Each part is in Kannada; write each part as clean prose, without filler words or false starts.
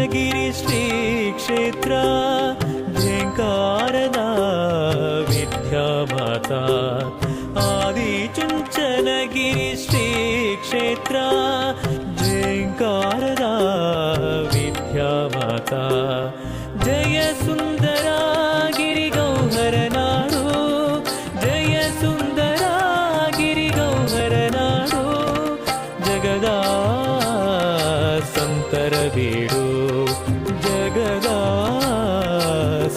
ಚುಂಚನಗಿರಿ ಶ್ರೀ ಕ್ಷೇತ್ರ ಝೇಂಕಾರದ ವಿದ್ಯಾಮಾತಾ ಆದಿ ಚುಂಚನಗಿರಿ ಶ್ರೀ ಕ್ಷೇತ್ರ ಝೇಂಕಾರದ ವಿದ್ಯಾಮಾತಾ ಜಯ ಸುಂದರ ಗಿರಿ ಗೌಹರ ನಾಡು ಜಯ ಸುಂದರ ಗಿರಿ ಗೌಹರ ನಾಡು ಜಗದ ಸಂತರ ಬೀಡು ಜಗದ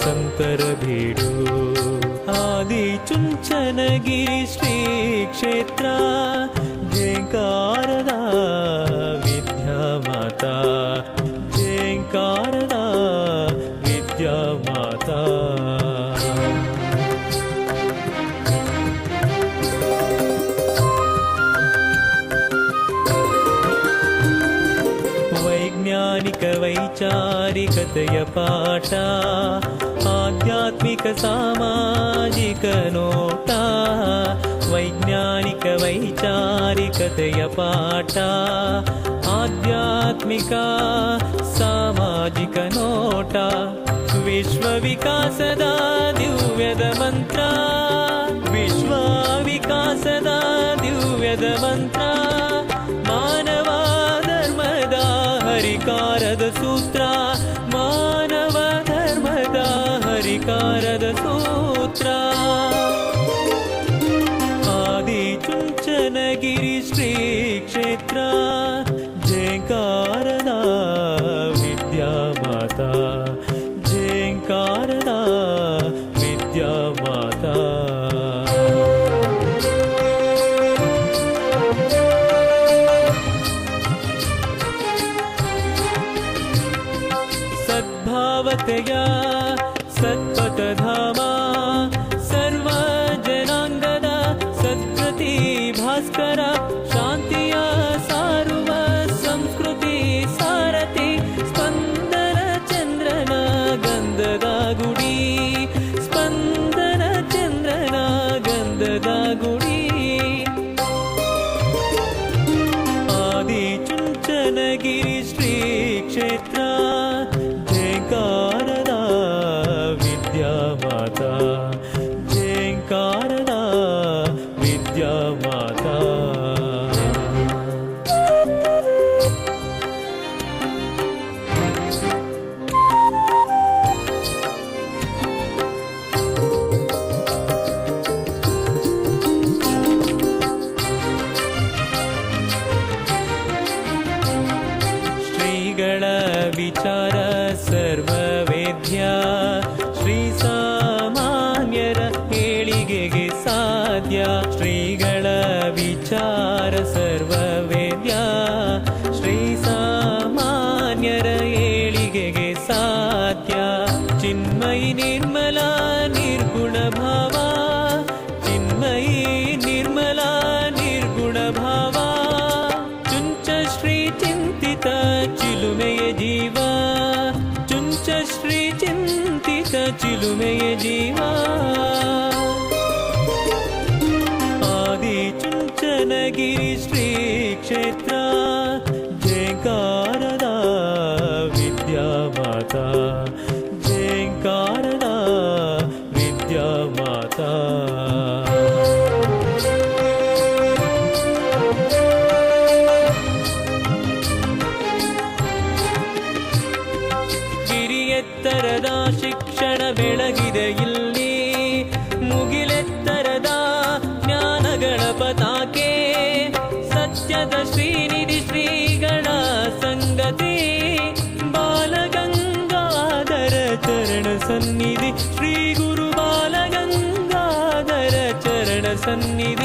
ಸಂತರ ಬೀಡು ಆದಿ ಚುಂಚನಗಿರಿ ಶ್ರೀ ಕ್ಷೇತ್ರ ಝೇಂಕಾರದ ವಿದ್ಯಾಮಾತಾ ಝೇಂಕಾರದ ವಿದ್ಯಾಮಾತಾ ವೈಜ್ಞಾನಿಕ ವೈಚಾರಿಕತೆಯ ಪಾಠ ಆಧ್ಯಾತ್ಮಿಕ ಸಾಮಾಜಿಕ ನೋಟ ವೈಜ್ಞಾನಿಕ ವೈಚಾರಿಕತೆಯ ಪಾಠ ಆಧ್ಯಾತ್ಮಿಕ ಸಾಮಾಜಿಕ ನೋಟ ವಿಶ್ವ ವಿಕಾಸದ ದಿವ್ಯದ ಮಂತ್ರ ವಿಶ್ವ ವಿಕಾಸದ ದಿವ್ಯದ ಮಂತ್ರ ಮಾನವ ಧರ್ಮದ ಹರಿಕಾರದ ಸೂತ್ರ ಮಾನವ ಧರ್ಮದ ಹರಿಕಾರದ ಸೂತ್ರ ಆದಿ ಚುಂಚನಗಿರಿ ಶ್ರೀ ಕ್ಷೇತ್ರ ಝೇಂಕಾರದ ವಿದ್ಯಾಮಾತಾ ಝೇಂಕಾರದ ವಿದ್ಯಾಮಾತಾ ಸದ್ಭಾವತೆಯ ಸತ್ಪಥಧಾಮ ಸರ್ವ ಜನಾಂಗದ ಸದ್ಗತಿ ಭಾಸ್ಕರ ಶಾಂತಿಯ ಸಾರುವ ಸಂಸ್ಕೃತಿ ಸಾರಥಿ ಸ್ಪಂದನ ಚಂದ್ರನ ಗಂಧದ ಗುಡಿ ಸ್ಪಂದನ ಚಂದ್ರನ ಗಂಧದ ಗುಡಿ ಆದಿ ಚುಂಚನಗಿರಿ ಶ್ರೀ ಕ್ಷೇತ್ರ ಝೇಂಕಾರದ ವಿದ್ಯಾಮಾತಾ ಝೇಂಕಾರದ ವಿದ್ಯಾಮಾತಾ ಶ್ರೀಗಳ ವಿಚಾರ ಸರ್ವವೇದ್ಯ ಶ್ರೀ ಸಾಮಾನ್ಯರ ಏಳಿಗೆಗೆ ಸಾಧ್ಯ ಶ್ರೀಗಳ ವಿಚಾರ ಸರ್ವವೇದ್ಯ ಶ್ರೀ ಸಾಮಾನ್ಯರ ಏಳಿಗೆಗೆ ಸಾಧ್ಯ ಚಿನ್ಮಯಿ ನಿರ್ಮಲ ನಿರ್ಗುಣ ಭಾವ ಚಿನ್ಮಯಿ ನಿರ್ಮಲ ನಿರ್ಗುಣ ಭಾವ ಚುಂಚ ಶ್ರೀ ಚಿಂತಿತ ಚಿಲುಮೆಯ ಜೀವ ಚುಂಚ ಶ್ರೀ ಚಿಂತಿತ ಚಿಲುಮೆಯ ಜೀವ ಆದಿ ಚುಂಚನಗಿರಿ ಶ್ರೀ ಕ್ಷೇತ್ರ ಝೇಂಕಾರದ ವಿದ್ಯಾಮಾತಾ ಝೇಂಕಾರದ ವಿದ್ಯಾಮಾತಾ ಗಿರಿಯೆತ್ತರದ ಶಿಕ್ಷಣ ಬೆಳಗಿದೆ ಇಲ್ಲಿ ಮುಗಿಲೆತ್ತರದ ಜ್ಞಾನಗಳ ಪತಾಕೆ ಸತ್ಯದ ಶ್ರೀನಿಧಿ ಶ್ರೀಗಳ ಸಂಗತಿ ಬಾಲಗಂಗಾಧರ ಚರಣ ಸನ್ನಿಧಿ ಶ್ರೀ ಗುರು ಬಾಲಗಂಗಾಧರ ಚರಣ ಸನ್ನಿಧಿ